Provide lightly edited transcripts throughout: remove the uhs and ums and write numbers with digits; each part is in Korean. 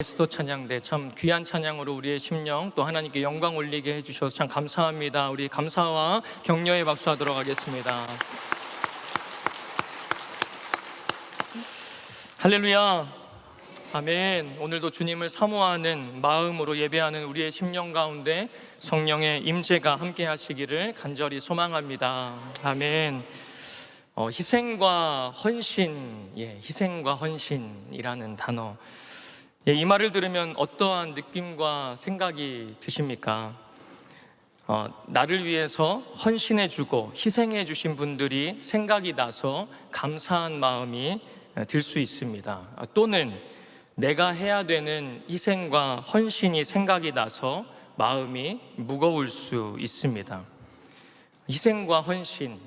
그리스도 찬양대 참 귀한 찬양으로 우리의 심령 또 하나님께 영광 올리게 해주셔서 참 감사합니다. 우리 감사와 격려의 박수하도록 하겠습니다. 할렐루야, 아멘. 오늘도 주님을 사모하는 마음으로 예배하는 우리의 심령 가운데 성령의 임재가 함께 하시기를 간절히 소망합니다. 아멘. 희생과 헌신, 희생과 헌신이라는 단어, 이 말을 들으면 어떠한 느낌과 생각이 드십니까? 나를 위해서 헌신해주고 희생해주신 분들이 생각이 나서 감사한 마음이 들 수 있습니다. 또는 내가 해야 되는 희생과 헌신이 생각이 나서 마음이 무거울 수 있습니다. 희생과 헌신,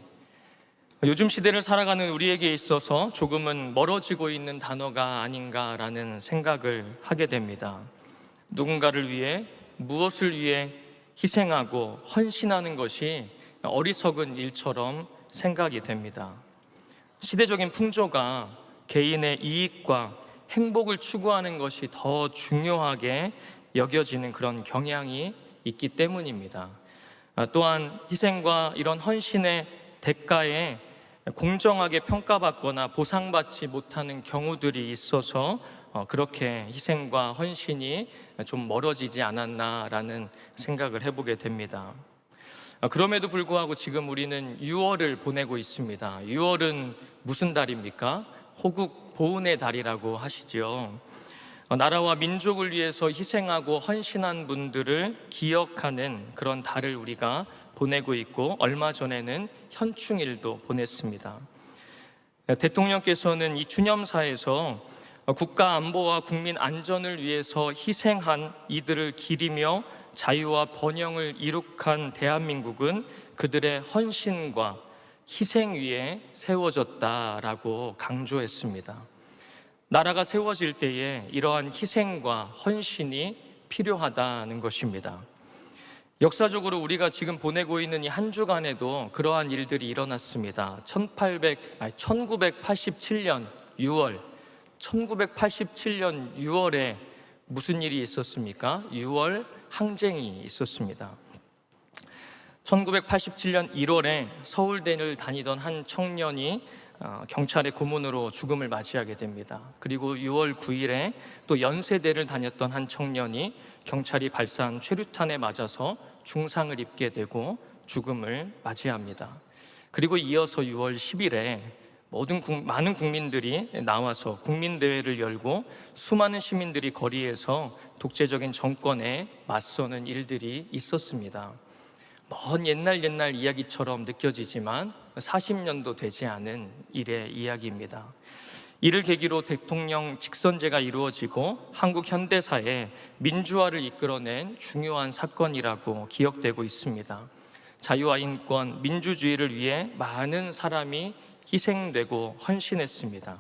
요즘 시대를 살아가는 우리에게 있어서 조금은 멀어지고 있는 단어가 아닌가라는 생각을 하게 됩니다. 누군가를 위해 무엇을 위해 희생하고 헌신하는 것이 어리석은 일처럼 생각이 됩니다. 시대적인 풍조가 개인의 이익과 행복을 추구하는 것이 더 중요하게 여겨지는 그런 경향이 있기 때문입니다. 또한 희생과 이런 헌신의 대가에 공정하게 평가받거나 보상받지 못하는 경우들이 있어서 그렇게 희생과 헌신이 좀 멀어지지 않았나라는 생각을 해보게 됩니다. 그럼에도 불구하고 지금 우리는 6월을 보내고 있습니다. 6월은 무슨 달입니까? 호국 보훈의 달이라고 하시죠. 나라와 민족을 위해서 희생하고 헌신한 분들을 기억하는 그런 달을 우리가 보내고 있고, 얼마 전에는 현충일도 보냈습니다. 대통령께서는 이 추념사에서 국가 안보와 국민 안전을 위해서 희생한 이들을 기리며 자유와 번영을 이룩한 대한민국은 그들의 헌신과 희생 위에 세워졌다라고 강조했습니다. 나라가 세워질 때에 이러한 희생과 헌신이 필요하다는 것입니다. 역사적으로 우리가 지금 보내고 있는 이 한 주간에도 그러한 일들이 일어났습니다. 1987년 6월에 무슨 일이 있었습니까? 6월 항쟁이 있었습니다. 1987년 1월에 서울대를 다니던 한 청년이 경찰의 고문으로 죽음을 맞이하게 됩니다. 그리고 6월 9일에 또 연세대를 다녔던 한 청년이 경찰이 발사한 최루탄에 맞아서 중상을 입게 되고 죽음을 맞이합니다. 그리고 이어서 6월 10일에 많은 국민들이 나와서 국민대회를 열고 수많은 시민들이 거리에서 독재적인 정권에 맞서는 일들이 있었습니다. 먼 옛날 이야기처럼 느껴지지만 40년도 되지 않은 일의 이야기입니다. 이를 계기로 대통령 직선제가 이루어지고 한국 현대사에 민주화를 이끌어낸 중요한 사건이라고 기억되고 있습니다. 자유와 인권, 민주주의를 위해 많은 사람이 희생되고 헌신했습니다.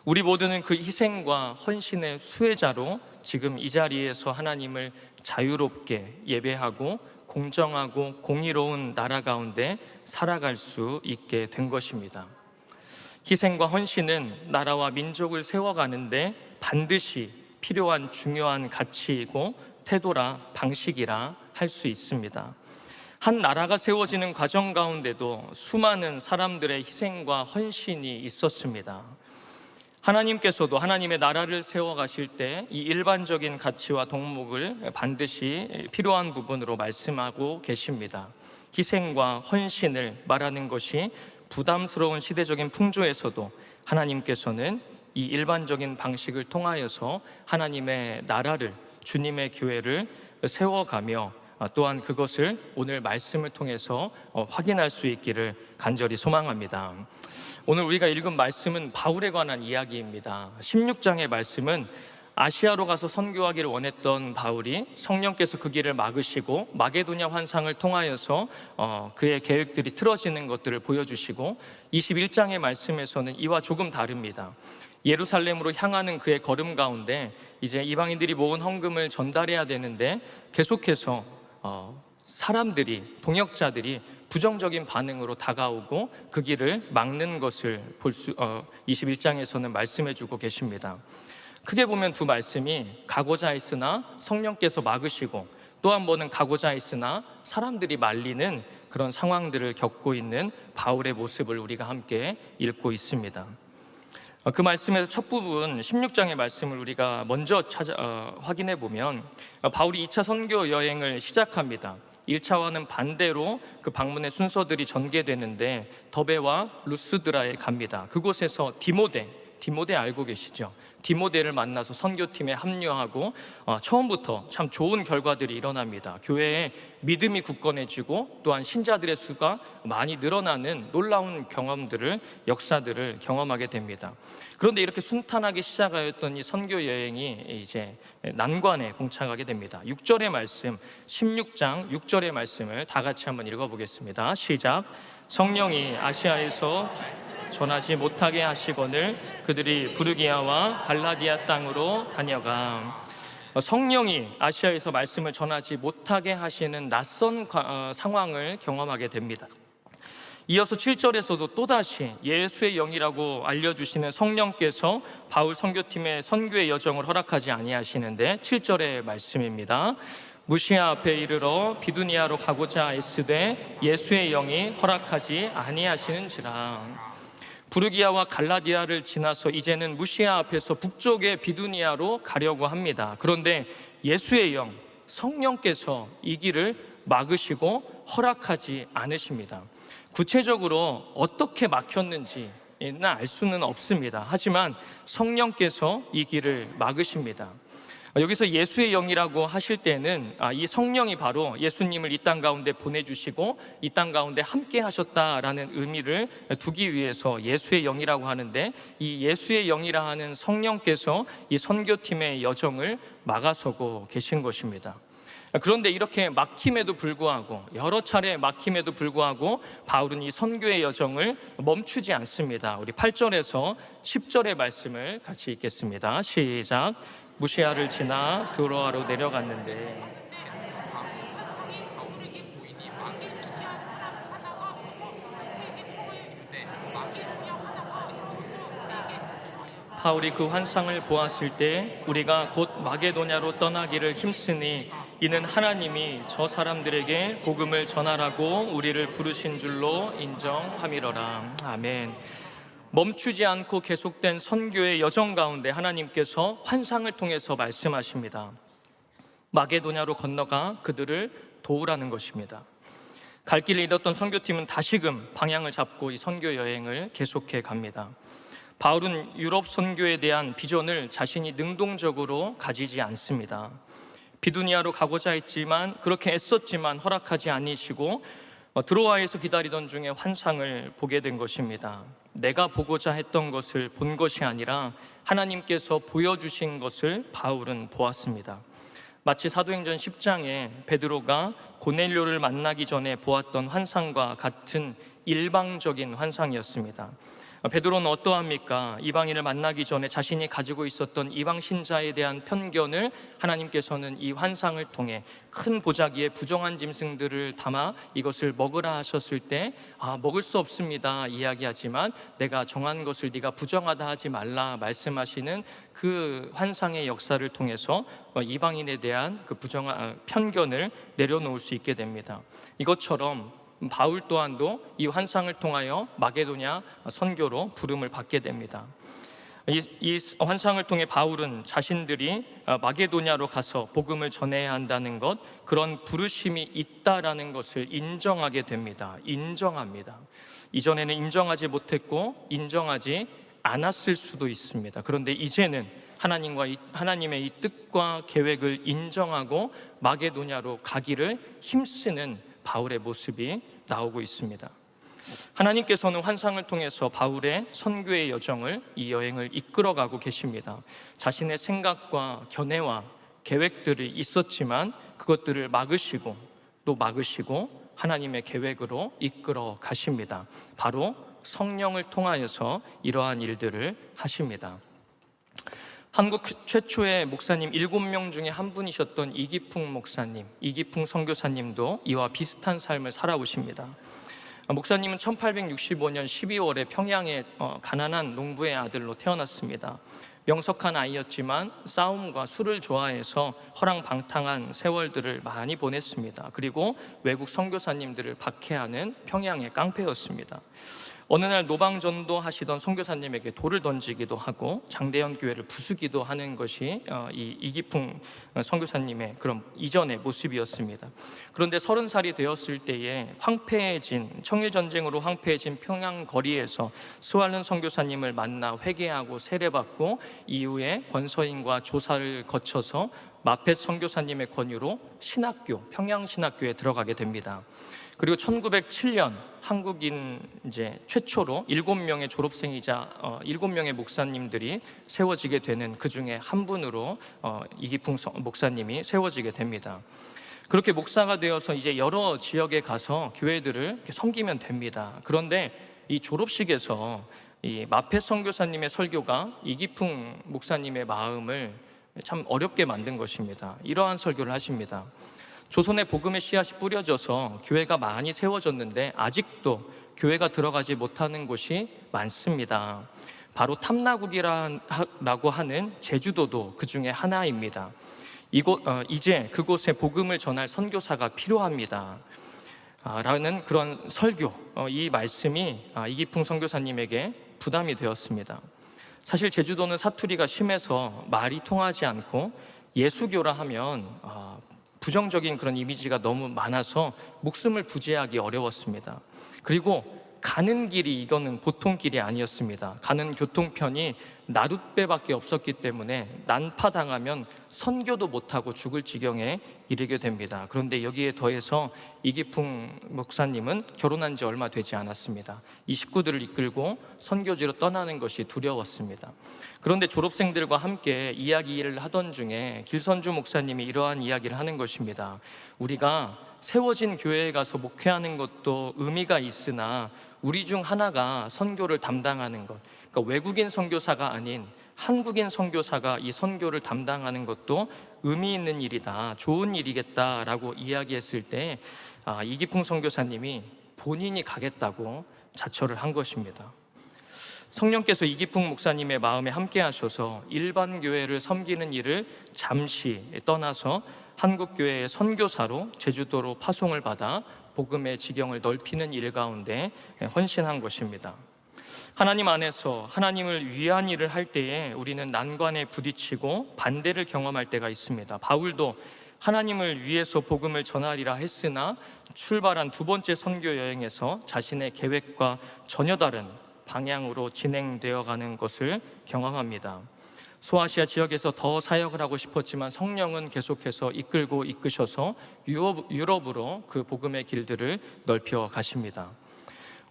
우리 모두는 그 희생과 헌신의 수혜자로 지금 이 자리에서 하나님을 자유롭게 예배하고 공정하고 공의로운 나라 가운데 살아갈 수 있게 된 것입니다. 희생과 헌신은 나라와 민족을 세워가는데 반드시 필요한 중요한 가치이고 태도라 방식이라 할 수 있습니다. 한 나라가 세워지는 과정 가운데도 수많은 사람들의 희생과 헌신이 있었습니다. 하나님께서도 하나님의 나라를 세워가실 때 이 일반적인 가치와 덕목을 반드시 필요한 부분으로 말씀하고 계십니다. 희생과 헌신을 말하는 것이 부담스러운 시대적인 풍조에서도 하나님께서는 이 일반적인 방식을 통하여서 하나님의 나라를, 주님의 교회를 세워가며 또한 그것을 오늘 말씀을 통해서 확인할 수 있기를 간절히 소망합니다. 오늘 우리가 읽은 말씀은 바울에 관한 이야기입니다. 16장의 말씀은 아시아로 가서 선교하기를 원했던 바울이 성령께서 그 길을 막으시고 마게도냐 환상을 통하여서 그의 계획들이 틀어지는 것들을 보여주시고, 21장의 말씀에서는 이와 조금 다릅니다. 예루살렘으로 향하는 그의 걸음 가운데 이제 이방인들이 모은 헌금을 전달해야 되는데 계속해서 사람들이, 동역자들이 부정적인 반응으로 다가오고 그 길을 막는 것을 21장에서는 말씀해 주고 계십니다. 크게 보면 두 말씀이 가고자 했으나 성령께서 막으시고, 또 한 번은 가고자 했으나 사람들이 말리는 그런 상황들을 겪고 있는 바울의 모습을 우리가 함께 읽고 있습니다. 그 말씀에서 첫 부분 16장의 말씀을 우리가 먼저 확인해 보면, 바울이 2차 선교 여행을 시작합니다. 1차와는 반대로 그 방문의 순서들이 전개되는데 더베와 루스드라에 갑니다. 그곳에서 디모데 알고 계시죠? 디모데를 만나서 선교팀에 합류하고 처음부터 참 좋은 결과들이 일어납니다. 교회에 믿음이 굳건해지고 또한 신자들의 수가 많이 늘어나는 놀라운 역사들을 경험하게 됩니다. 그런데 이렇게 순탄하게 시작하였던 이 선교 여행이 이제 난관에 봉착하게 됩니다. 6절의 말씀, 16장 6절의 말씀을 다 같이 한번 읽어보겠습니다. 시작. 성령이 아시아에서 전하지 못하게 하시거늘 그들이 부르기아와 갈라디아 땅으로 다녀가. 성령이 아시아에서 말씀을 전하지 못하게 하시는 낯선 상황을 경험하게 됩니다. 이어서 7절에서도 또다시 예수의 영이라고 알려주시는 성령께서 바울 선교팀의 선교의 여정을 허락하지 아니하시는데 7절의 말씀입니다. 무시아 앞에 이르러 비두니아로 가고자 애쓰되 예수의 영이 허락하지 아니하시는지라. 부르기아와 갈라디아를 지나서 이제는 무시아 앞에서 북쪽의 비두니아로 가려고 합니다. 그런데 예수의 영, 성령께서 이 길을 막으시고 허락하지 않으십니다. 구체적으로 어떻게 막혔는지는 알 수는 없습니다. 하지만 성령께서 이 길을 막으십니다. 여기서 예수의 영이라고 하실 때는 이 성령이 바로 예수님을 이 땅 가운데 보내주시고 이 땅 가운데 함께 하셨다라는 의미를 두기 위해서 예수의 영이라고 하는데, 이 예수의 영이라 하는 성령께서 이 선교팀의 여정을 막아서고 계신 것입니다. 그런데 이렇게 막힘에도 불구하고, 여러 차례 막힘에도 불구하고 바울은 이 선교의 여정을 멈추지 않습니다. 우리 8절에서 10절의 말씀을 같이 읽겠습니다. 시작. 무시아를 지나 드로아로 내려갔는데 바울이 그 환상을 보았을 때 우리가 곧 마게도냐로 떠나기를 힘쓰니 이는 하나님이 저 사람들에게 복음을 전하라고 우리를 부르신 줄로 인정함이러라. 아멘. 멈추지 않고 계속된 선교의 여정 가운데 하나님께서 환상을 통해서 말씀하십니다. 마게도냐로 건너가 그들을 도우라는 것입니다. 갈 길을 잃었던 선교팀은 다시금 방향을 잡고 이 선교 여행을 계속해 갑니다. 바울은 유럽 선교에 대한 비전을 자신이 능동적으로 가지지 않습니다. 비두니아로 가고자 했지만, 그렇게 애썼지만 허락하지 않으시고 드로아에서 기다리던 중에 환상을 보게 된 것입니다. 내가 보고자 했던 것을 본 것이 아니라 하나님께서 보여주신 것을 바울은 보았습니다. 마치 사도행전 10장에 베드로가 고넬료를 만나기 전에 보았던 환상과 같은 일방적인 환상이었습니다. 베드로는 어떠합니까? 이방인을 만나기 전에 자신이 가지고 있었던 이방 신자에 대한 편견을 하나님께서는 이 환상을 통해 큰 보자기에 부정한 짐승들을 담아 이것을 먹으라 하셨을 때 먹을 수 없습니다 이야기하지만, 내가 정한 것을 네가 부정하다 하지 말라 말씀하시는 그 환상의 역사를 통해서 이방인에 대한 그 부정한 편견을 내려놓을 수 있게 됩니다. 이것처럼 바울 또한도 이 환상을 통하여 마게도냐 선교로 부름을 받게 됩니다. 이 환상을 통해 바울은 자신들이 마게도냐로 가서 복음을 전해야 한다는 것, 그런 부르심이 있다라는 것을 인정하게 됩니다. 인정합니다. 이전에는 인정하지 못했고 인정하지 않았을 수도 있습니다. 그런데 이제는 하나님의 이 뜻과 계획을 인정하고 마게도냐로 가기를 힘쓰는 바울의 모습이 나오고 있습니다. 하나님께서는 환상을 통해서 바울의 선교의 여정을, 이 여행을 이끌어가고 계십니다. 자신의 생각과 견해와 계획들이 있었지만 그것들을 막으시고 또 막으시고 하나님의 계획으로 이끌어 가십니다. 바로 성령을 통하여서 이러한 일들을 하십니다. 한국 최초의 목사님 7명 중에 한 분이셨던 이기풍 목사님, 이기풍 선교사님도 이와 비슷한 삶을 살아오십니다. 목사님은 1865년 12월에 평양의 가난한 농부의 아들로 태어났습니다. 명석한 아이였지만 싸움과 술을 좋아해서 허랑방탕한 세월들을 많이 보냈습니다. 그리고 외국 선교사님들을 박해하는 평양의 깡패였습니다. 어느 날 노방전도 하시던 선교사님에게 돌을 던지기도 하고 장대현 교회를 부수기도 하는 것이 이 이기풍 선교사님의 그런 이전의 모습이었습니다. 그런데 30살이 되었을 때에 청일전쟁으로 황폐해진 평양 거리에서 스왈른 선교사님을 만나 회개하고 세례받고 이후에 권서인과 조사를 거쳐서 마펫 선교사님의 권유로 평양신학교에 들어가게 됩니다. 그리고 1907년 한국인 최초로 7명의 졸업생이자 7명의 목사님들이 세워지게 되는 그 중에 한 분으로 이기풍 목사님이 세워지게 됩니다. 그렇게 목사가 되어서 이제 여러 지역에 가서 교회들을 섬기면 됩니다. 그런데 이 졸업식에서 이 마펫 선교사님의 설교가 이기풍 목사님의 마음을 참 어렵게 만든 것입니다. 이러한 설교를 하십니다. 조선의 복음의 씨앗이 뿌려져서 교회가 많이 세워졌는데 아직도 교회가 들어가지 못하는 곳이 많습니다. 바로 탐나국이라고 하는 제주도도 그 중에 하나입니다. 이제 그곳에 복음을 전할 선교사가 필요합니다. 라는 그런 설교, 이 말씀이 이기풍 선교사님에게 부담이 되었습니다. 사실 제주도는 사투리가 심해서 말이 통하지 않고 예수교라 하면 부정적인 그런 이미지가 너무 많아서 목숨을 부지하기 어려웠습니다. 그리고 가는 길이 이거는 보통 길이 아니었습니다. 가는 교통편이 나룻배밖에 없었기 때문에 난파당하면 선교도 못하고 죽을 지경에 이르게 됩니다. 그런데 여기에 더해서 이기풍 목사님은 결혼한 지 얼마 되지 않았습니다. 이 식구들을 이끌고 선교지로 떠나는 것이 두려웠습니다. 그런데 졸업생들과 함께 이야기를 하던 중에 길선주 목사님이 이러한 이야기를 하는 것입니다. 우리가 세워진 교회에 가서 목회하는 것도 의미가 있으나 우리 중 하나가 선교를 담당하는 것, 그러니까 외국인 선교사가 아닌 한국인 선교사가 이 선교를 담당하는 것도 의미 있는 일이다, 좋은 일이겠다라고 이야기했을 때 이기풍 선교사님이 본인이 가겠다고 자처를 한 것입니다. 성령께서 이기풍 목사님의 마음에 함께 하셔서 일반 교회를 섬기는 일을 잠시 떠나서 한국교회의 선교사로 제주도로 파송을 받아 복음의 지경을 넓히는 일 가운데 헌신한 것입니다. 하나님 안에서 하나님을 위한 일을 할 때에 우리는 난관에 부딪히고 반대를 경험할 때가 있습니다. 바울도 하나님을 위해서 복음을 전하리라 했으나 출발한 두 번째 선교 여행에서 자신의 계획과 전혀 다른 방향으로 진행되어 가는 것을 경험합니다. 소아시아 지역에서 더 사역을 하고 싶었지만 성령은 계속해서 이끄셔서 유럽으로 그 복음의 길들을 넓혀 가십니다.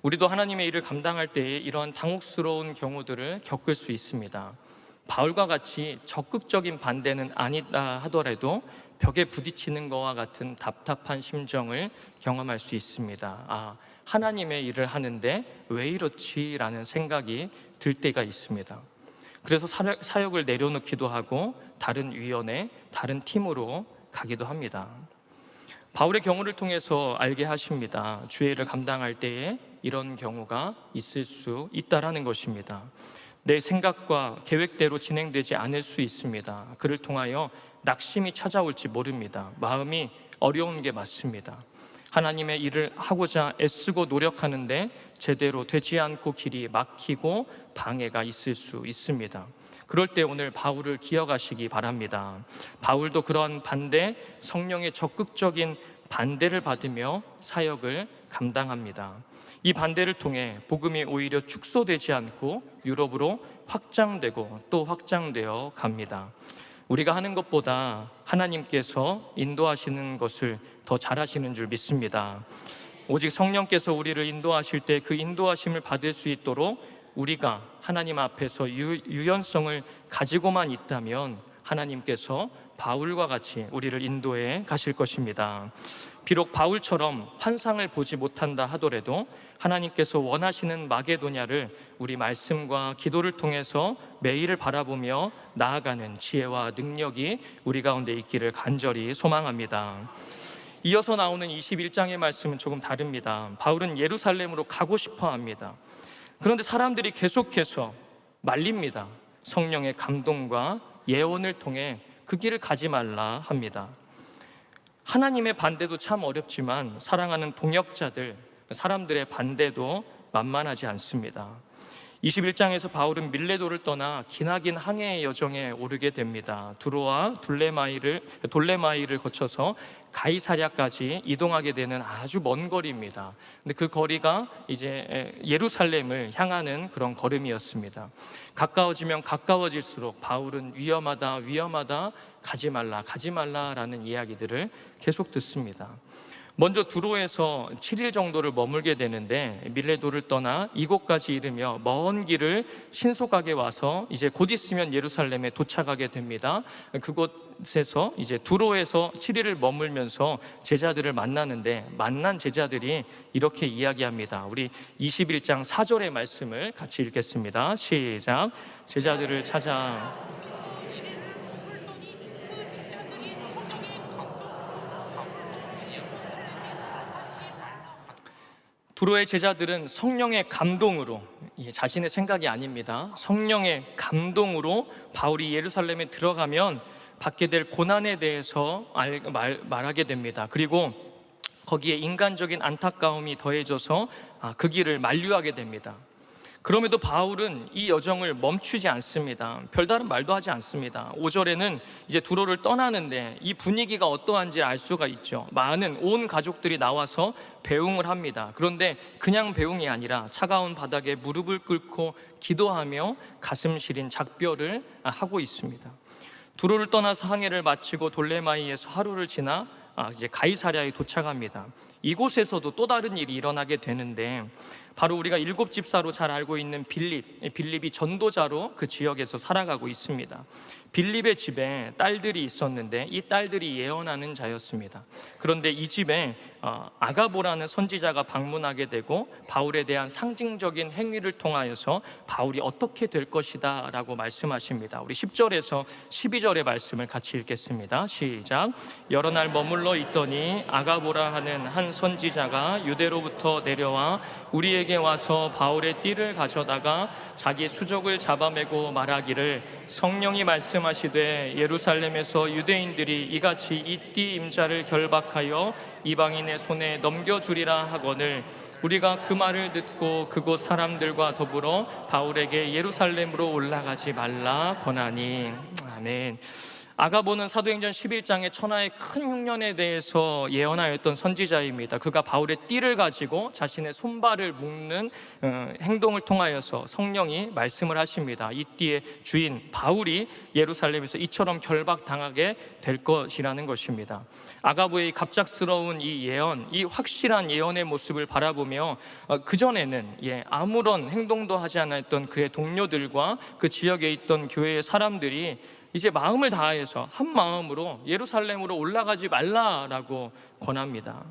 우리도 하나님의 일을 감당할 때에 이런 당혹스러운 경우들을 겪을 수 있습니다. 바울과 같이 적극적인 반대는 아니다 하더라도 벽에 부딪히는 것과 같은 답답한 심정을 경험할 수 있습니다. 하나님의 일을 하는데 왜 이렇지라는 생각이 들 때가 있습니다. 그래서 사역을 내려놓기도 하고 다른 위원회, 다른 팀으로 가기도 합니다. 바울의 경우를 통해서 알게 하십니다. 주의 일을 감당할 때에 이런 경우가 있을 수 있다라는 것입니다. 내 생각과 계획대로 진행되지 않을 수 있습니다. 그를 통하여 낙심이 찾아올지 모릅니다. 마음이 어려운 게 맞습니다. 하나님의 일을 하고자 애쓰고 노력하는데 제대로 되지 않고 길이 막히고 방해가 있을 수 있습니다. 그럴 때 오늘 바울을 기억하시기 바랍니다. 바울도 그러한 반대, 성령의 적극적인 반대를 받으며 사역을 감당합니다. 이 반대를 통해 복음이 오히려 축소되지 않고 유럽으로 확장되고 또 확장되어 갑니다. 우리가 하는 것보다 하나님께서 인도하시는 것을 더 잘하시는 줄 믿습니다. 오직 성령께서 우리를 인도하실 때 그 인도하심을 받을 수 있도록 우리가 하나님 앞에서 유연성을 가지고만 있다면 하나님께서 바울과 같이 우리를 인도해 가실 것입니다. 비록 바울처럼 환상을 보지 못한다 하더라도 하나님께서 원하시는 마게도냐를 우리 말씀과 기도를 통해서 매일을 바라보며 나아가는 지혜와 능력이 우리 가운데 있기를 간절히 소망합니다. 이어서 나오는 21장의 말씀은 조금 다릅니다. 바울은 예루살렘으로 가고 싶어 합니다. 그런데 사람들이 계속해서 말립니다. 성령의 감동과 예언을 통해 그 길을 가지 말라 합니다. 하나님의 반대도 참 어렵지만 사랑하는 동역자들, 사람들의 반대도 만만하지 않습니다. 21장에서 바울은 밀레도를 떠나 기나긴 항해의 여정에 오르게 됩니다. 두로와 돌레마이를 거쳐서 가이사랴까지 이동하게 되는 아주 먼 거리입니다. 근데 그 거리가 이제 예루살렘을 향하는 그런 걸음이었습니다. 가까워지면 가까워질수록 바울은 위험하다, 가지 말라라는 이야기들을 계속 듣습니다. 먼저 두로에서 7일 정도를 머물게 되는데 밀레도를 떠나 이곳까지 이르며 먼 길을 신속하게 와서 이제 곧 있으면 예루살렘에 도착하게 됩니다. 그곳에서 이제 두로에서 7일을 머물면서 제자들을 만나는데 만난 제자들이 이렇게 이야기합니다. 우리 21장 4절의 말씀을 같이 읽겠습니다. 시작. 제자들을 찾아 두로의 제자들은 성령의 감동으로, 자신의 생각이 아닙니다. 성령의 감동으로 바울이 예루살렘에 들어가면 받게 될 고난에 대해서 말하게 됩니다. 그리고 거기에 인간적인 안타까움이 더해져서 그 길을 만류하게 됩니다. 그럼에도 바울은 이 여정을 멈추지 않습니다. 별다른 말도 하지 않습니다. 5절에는 이제 두로를 떠나는데 이 분위기가 어떠한지 알 수가 있죠. 많은 온 가족들이 나와서 배웅을 합니다. 그런데 그냥 배웅이 아니라 차가운 바닥에 무릎을 꿇고 기도하며 가슴 시린 작별을 하고 있습니다. 두로를 떠나서 항해를 마치고 돌레마이에서 하루를 지나 이제 가이사랴에 도착합니다. 이곳에서도 또 다른 일이 일어나게 되는데 바로 우리가 일곱 집사로 잘 알고 있는 빌립이 전도자로 그 지역에서 살아가고 있습니다. 빌립의 집에 딸들이 있었는데 이 딸들이 예언하는 자였습니다. 그런데 이 집에 아가보라는 선지자가 방문하게 되고 바울에 대한 상징적인 행위를 통하여서 바울이 어떻게 될 것이다 라고 말씀하십니다. 우리 10절에서 12절의 말씀을 같이 읽겠습니다. 시작. 여러 날 머물러 있더니 아가보라 하는 한 선지자가 유대로부터 내려와 우리에게 와서 바울의 띠를 가져다가 자기 수족을 잡아매고 말하기를 성령이 말씀하시되 예루살렘에서 유대인들이 이같이 이 띠 임자를 결박하여 이방인의 손에 넘겨주리라 하거늘 우리가 그 말을 듣고 그곳 사람들과 더불어 바울에게 예루살렘으로 올라가지 말라 권하니. 아멘. 아가보는 사도행전 11장의 천하의 큰 흉년에 대해서 예언하였던 선지자입니다. 그가 바울의 띠를 가지고 자신의 손발을 묶는 행동을 통하여서 성령이 말씀을 하십니다. 이 띠의 주인 바울이 예루살렘에서 이처럼 결박당하게 될 것이라는 것입니다. 아가보의 갑작스러운 이 예언, 이 확실한 예언의 모습을 바라보며 그전에는 아무런 행동도 하지 않았던 그의 동료들과 그 지역에 있던 교회의 사람들이 이제 마음을 다해서 한 마음으로 예루살렘으로 올라가지 말라라고 권합니다.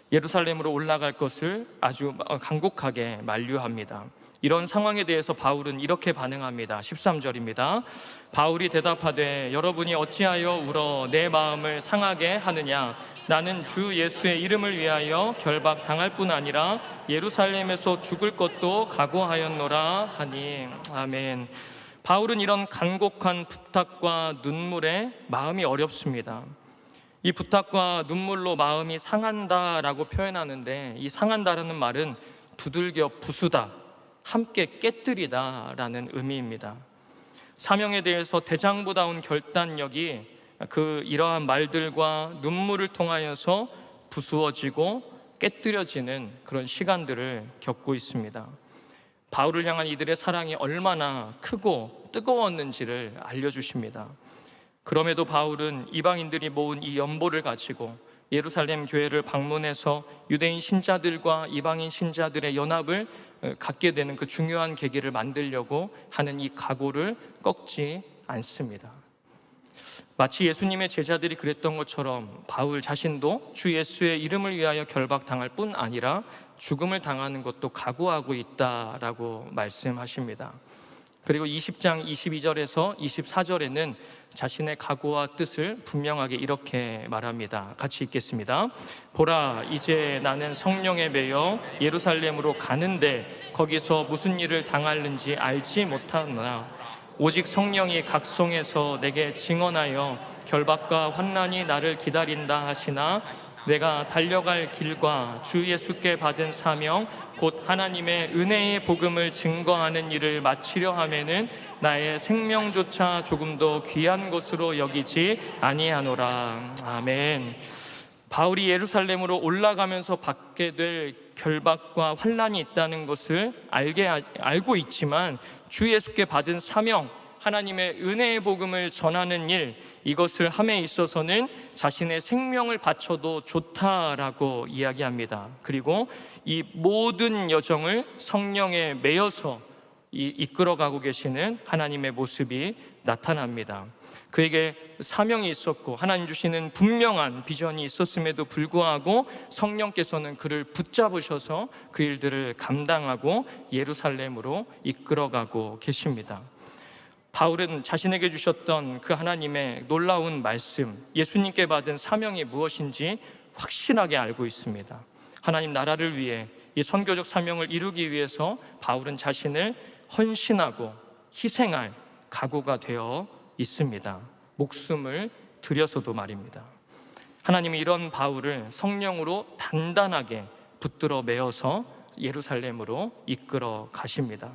예루살렘으로 올라갈 것을 아주 간곡하게 만류합니다. 이런 상황에 대해서 바울은 이렇게 반응합니다. 13절입니다. 바울이 대답하되 여러분이 어찌하여 울어 내 마음을 상하게 하느냐. 나는 주 예수의 이름을 위하여 결박당할 뿐 아니라 예루살렘에서 죽을 것도 각오하였노라 하니. 아멘. 바울은 이런 간곡한 부탁과 눈물에 마음이 어렵습니다. 이 부탁과 눈물로 마음이 상한다라고 표현하는데 이 상한다라는 말은 두들겨 부수다, 함께 깨뜨리다라는 의미입니다. 사명에 대해서 대장부다운 결단력이 이러한 말들과 눈물을 통하여서 부수어지고 깨뜨려지는 그런 시간들을 겪고 있습니다. 바울을 향한 이들의 사랑이 얼마나 크고 뜨거웠는지를 알려주십니다. 그럼에도 바울은 이방인들이 모은 이 연보를 가지고 예루살렘 교회를 방문해서 유대인 신자들과 이방인 신자들의 연합을 갖게 되는 그 중요한 계기를 만들려고 하는 이 각오를 꺾지 않습니다. 마치 예수님의 제자들이 그랬던 것처럼 바울 자신도 주 예수의 이름을 위하여 결박당할 뿐 아니라 죽음을 당하는 것도 각오하고 있다라고 말씀하십니다. 그리고 20장 22절에서 24절에는 자신의 각오와 뜻을 분명하게 이렇게 말합니다. 같이 읽겠습니다. 보라, 이제 나는 성령에 매여 예루살렘으로 가는데 거기서 무슨 일을 당하는지 알지 못하나 오직 성령이 각성해서 내게 증언하여 결박과 환난이 나를 기다린다 하시나 내가 달려갈 길과 주 예수께 받은 사명 곧 하나님의 은혜의 복음을 증거하는 일을 마치려 하면은 나의 생명조차 조금도 귀한 것으로 여기지 아니하노라. 아멘. 바울이 예루살렘으로 올라가면서 받게 될 결박과 환난이 있다는 것을 알고 있지만 주 예수께 받은 사명, 하나님의 은혜의 복음을 전하는 일, 이것을 함에 있어서는 자신의 생명을 바쳐도 좋다라고 이야기합니다. 그리고 이 모든 여정을 성령에 매여서 이끌어가고 계시는 하나님의 모습이 나타납니다. 그에게 사명이 있었고 하나님 주시는 분명한 비전이 있었음에도 불구하고 성령께서는 그를 붙잡으셔서 그 일들을 감당하고 예루살렘으로 이끌어가고 계십니다. 바울은 자신에게 주셨던 그 하나님의 놀라운 말씀, 예수님께 받은 사명이 무엇인지 확실하게 알고 있습니다. 하나님 나라를 위해 이 선교적 사명을 이루기 위해서 바울은 자신을 헌신하고 희생할 각오가 되어 있습니다. 목숨을 들여서도 말입니다. 하나님이 이런 바울을 성령으로 단단하게 붙들어 매어서 예루살렘으로 이끌어 가십니다.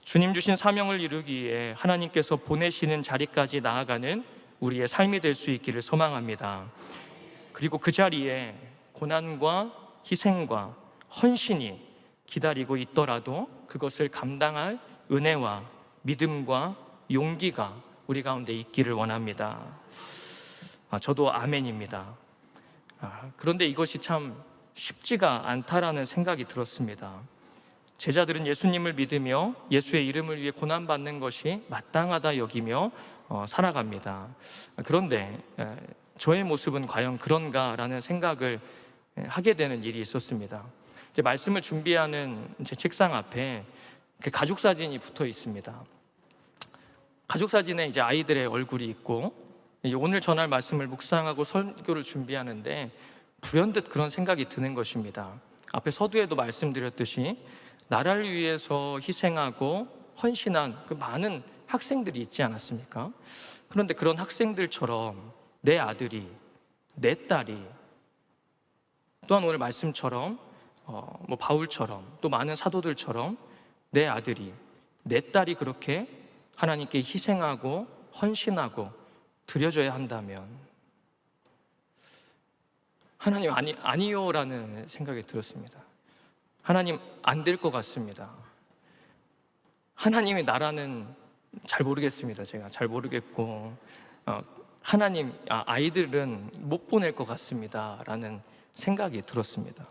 주님 주신 사명을 이루기 위해 하나님께서 보내시는 자리까지 나아가는 우리의 삶이 될 수 있기를 소망합니다. 그리고 그 자리에 고난과 희생과 헌신이 기다리고 있더라도 그것을 감당할 은혜와 믿음과 용기가 우리 가운데 있기를 원합니다. 저도 아멘입니다. 그런데 이것이 참 쉽지가 않다라는 생각이 들었습니다. 제자들은 예수님을 믿으며 예수의 이름을 위해 고난받는 것이 마땅하다 여기며 살아갑니다. 그런데 저의 모습은 과연 그런가라는 생각을 하게 되는 일이 있었습니다. 이제 말씀을 준비하는 제 책상 앞에 가족 사진이 붙어 있습니다. 가족 사진에 이제 아이들의 얼굴이 있고 오늘 전할 말씀을 묵상하고 설교를 준비하는데 불현듯 그런 생각이 드는 것입니다. 앞에 서두에도 말씀드렸듯이 나라를 위해서 희생하고 헌신한 그 많은 학생들이 있지 않았습니까? 그런데 그런 학생들처럼 내 아들이, 내 딸이 또한 오늘 말씀처럼 바울처럼 또 많은 사도들처럼 내 아들이, 내 딸이 그렇게 하나님께 희생하고 헌신하고 드려져야 한다면 하나님 아니요라는 생각이 들었습니다. 하나님 안 될 것 같습니다. 하나님의 나라는 잘 모르겠습니다. 제가 잘 모르겠고 하나님 아이들은 못 보낼 것 같습니다 라는 생각이 들었습니다.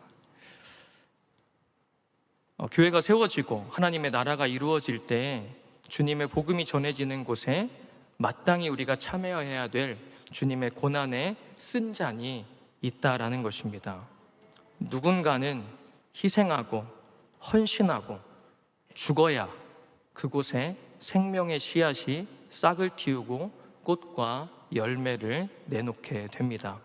교회가 세워지고 하나님의 나라가 이루어질 때 주님의 복음이 전해지는 곳에 마땅히 우리가 참여해야 될 주님의 고난의 쓴 잔이 있다라는 것입니다. 누군가는 희생하고 헌신하고 죽어야 그곳에 생명의 씨앗이 싹을 틔우고 꽃과 열매를 내놓게 됩니다.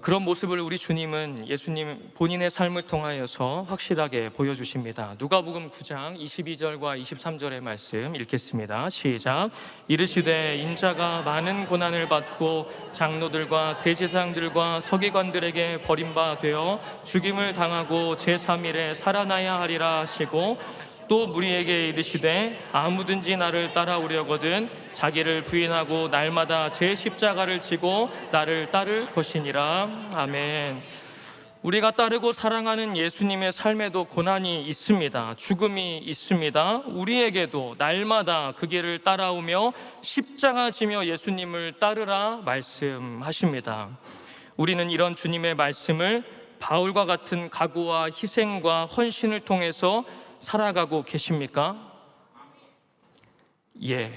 그런 모습을 우리 주님은 예수님 본인의 삶을 통하여서 확실하게 보여주십니다. 누가복음 9장 22절과 23절의 말씀 읽겠습니다. 시작. 이르시되 인자가 많은 고난을 받고 장로들과 대제사장들과 서기관들에게 버림받아 죽임을 당하고 제3일에 살아나야 하리라 하시고 또 무리에게 이르시되 아무든지 나를 따라오려거든 자기를 부인하고 날마다 제 십자가를 지고 나를 따를 것이니라. 아멘. 우리가 따르고 사랑하는 예수님의 삶에도 고난이 있습니다. 죽음이 있습니다. 우리에게도 날마다 그 길을 따라오며 십자가 지며 예수님을 따르라 말씀하십니다. 우리는 이런 주님의 말씀을 바울과 같은 각오와 희생과 헌신을 통해서 살아가고 계십니까? 예,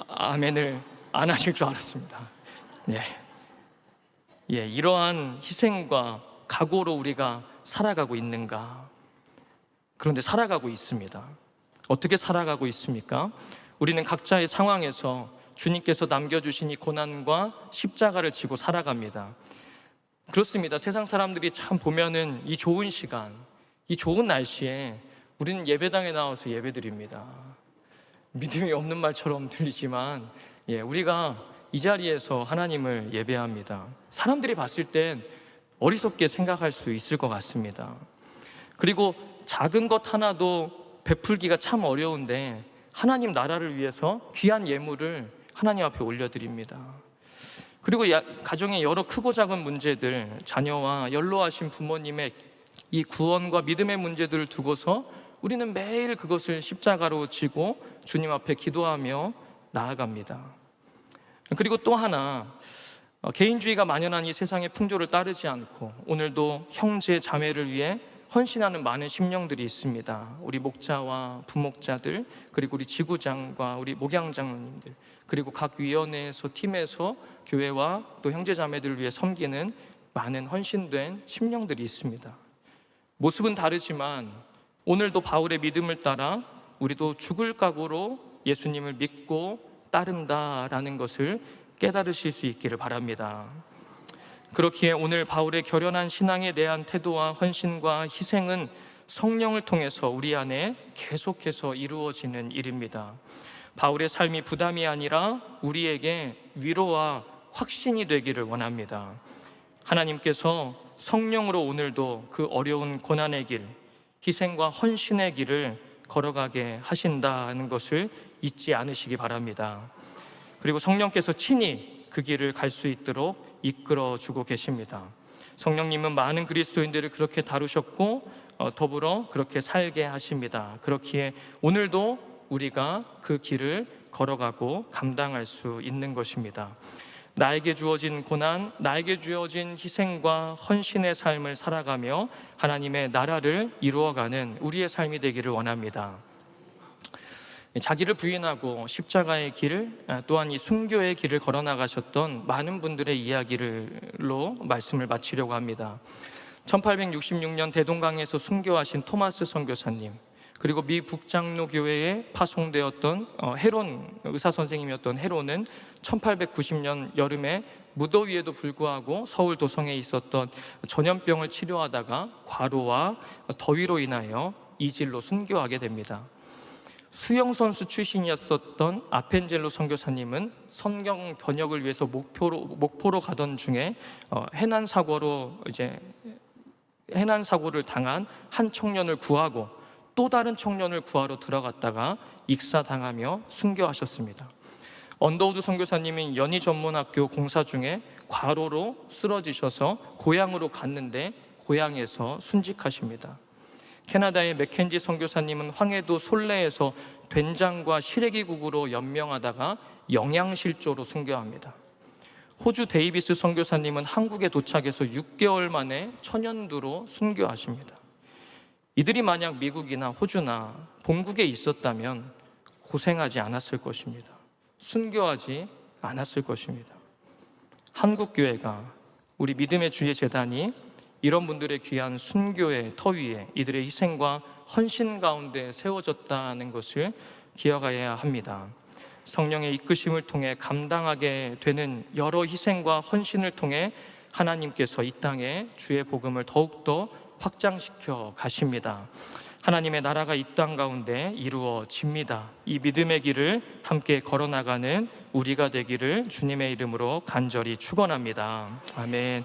아멘을 안 하실 줄 알았습니다. 이러한 희생과 각오로 우리가 살아가고 있는가? 그런데 살아가고 있습니다. 어떻게 살아가고 있습니까? 우리는 각자의 상황에서 주님께서 남겨주신 이 고난과 십자가를 지고 살아갑니다. 그렇습니다. 세상 사람들이 참 보면은 이 좋은 시간, 이 좋은 날씨에 우리는 예배당에 나와서 예배드립니다. 믿음이 없는 말처럼 들리지만 우리가 이 자리에서 하나님을 예배합니다. 사람들이 봤을 땐 어리석게 생각할 수 있을 것 같습니다. 그리고 작은 것 하나도 베풀기가 참 어려운데 하나님 나라를 위해서 귀한 예물을 하나님 앞에 올려드립니다. 그리고 가정의 여러 크고 작은 문제들, 자녀와 연로하신 부모님의 이 구원과 믿음의 문제들을 두고서 우리는 매일 그것을 십자가로 지고 주님 앞에 기도하며 나아갑니다. 그리고 또 하나, 개인주의가 만연한 이 세상의 풍조를 따르지 않고 오늘도 형제 자매를 위해 헌신하는 많은 심령들이 있습니다. 우리 목자와 부목자들, 그리고 우리 지구장과 우리 목양장로님들, 그리고 각 위원회에서, 팀에서 교회와 또 형제 자매들을 위해 섬기는 많은 헌신된 심령들이 있습니다. 모습은 다르지만 오늘도 바울의 믿음을 따라 우리도 죽을 각오로 예수님을 믿고 따른다라는 것을 깨달으실 수 있기를 바랍니다. 그렇기에 오늘 바울의 결연한 신앙에 대한 태도와 헌신과 희생은 성령을 통해서 우리 안에 계속해서 이루어지는 일입니다. 바울의 삶이 부담이 아니라 우리에게 위로와 확신이 되기를 원합니다. 하나님께서 성령으로 오늘도 그 어려운 고난의 길, 희생과 헌신의 길을 걸어가게 하신다는 것을 잊지 않으시기 바랍니다. 그리고 성령께서 친히 그 길을 갈 수 있도록 이끌어주고 계십니다. 성령님은 많은 그리스도인들을 그렇게 다루셨고 더불어 그렇게 살게 하십니다. 그렇기에 오늘도 우리가 그 길을 걸어가고 감당할 수 있는 것입니다. 나에게 주어진 고난, 나에게 주어진 희생과 헌신의 삶을 살아가며 하나님의 나라를 이루어가는 우리의 삶이 되기를 원합니다. 자기를 부인하고 십자가의 길, 또한 이 순교의 길을 걸어나가셨던 많은 분들의 이야기로 말씀을 마치려고 합니다. 1866년 대동강에서 순교하신 토마스 선교사님, 그리고 미 북장로 교회에 파송되었던 헤론 의사 선생님이었던 헤론은 1890년 여름에 무더위에도 불구하고 서울 도성에 있었던 전염병을 치료하다가 과로와 더위로 인하여 이질로 순교하게 됩니다. 수영선수 출신이었었던 아펜젤로 선교사님은 성경 번역을 위해서 목포로 가던 중에 해난 사고를 당한 한 청년을 구하고 또 다른 청년을 구하러 들어갔다가 익사당하며 순교하셨습니다. 언더우드 선교사님은 연희전문학교 공사 중에 과로로 쓰러지셔서 고향으로 갔는데 고향에서 순직하십니다. 캐나다의 맥켄지 선교사님은 황해도 솔레에서 된장과 시래기국으로 연명하다가 영양실조로 순교합니다. 호주 데이비스 선교사님은 한국에 도착해서 6개월 만에 천연두로 순교하십니다. 이들이 만약 미국이나 호주나 본국에 있었다면 고생하지 않았을 것입니다. 순교하지 않았을 것입니다. 한국교회가, 우리 믿음의 주의 재단이 이런 분들의 귀한 순교의 터 위에 이들의 희생과 헌신 가운데 세워졌다는 것을 기억해야 합니다. 성령의 이끄심을 통해 감당하게 되는 여러 희생과 헌신을 통해 하나님께서 이 땅에 주의 복음을 더욱더 확장시켜 가십니다. 하나님의 나라가 이 땅 가운데 이루어집니다. 이 믿음의 길을 함께 걸어나가는 우리가 되기를 주님의 이름으로 간절히 축원합니다. 아멘.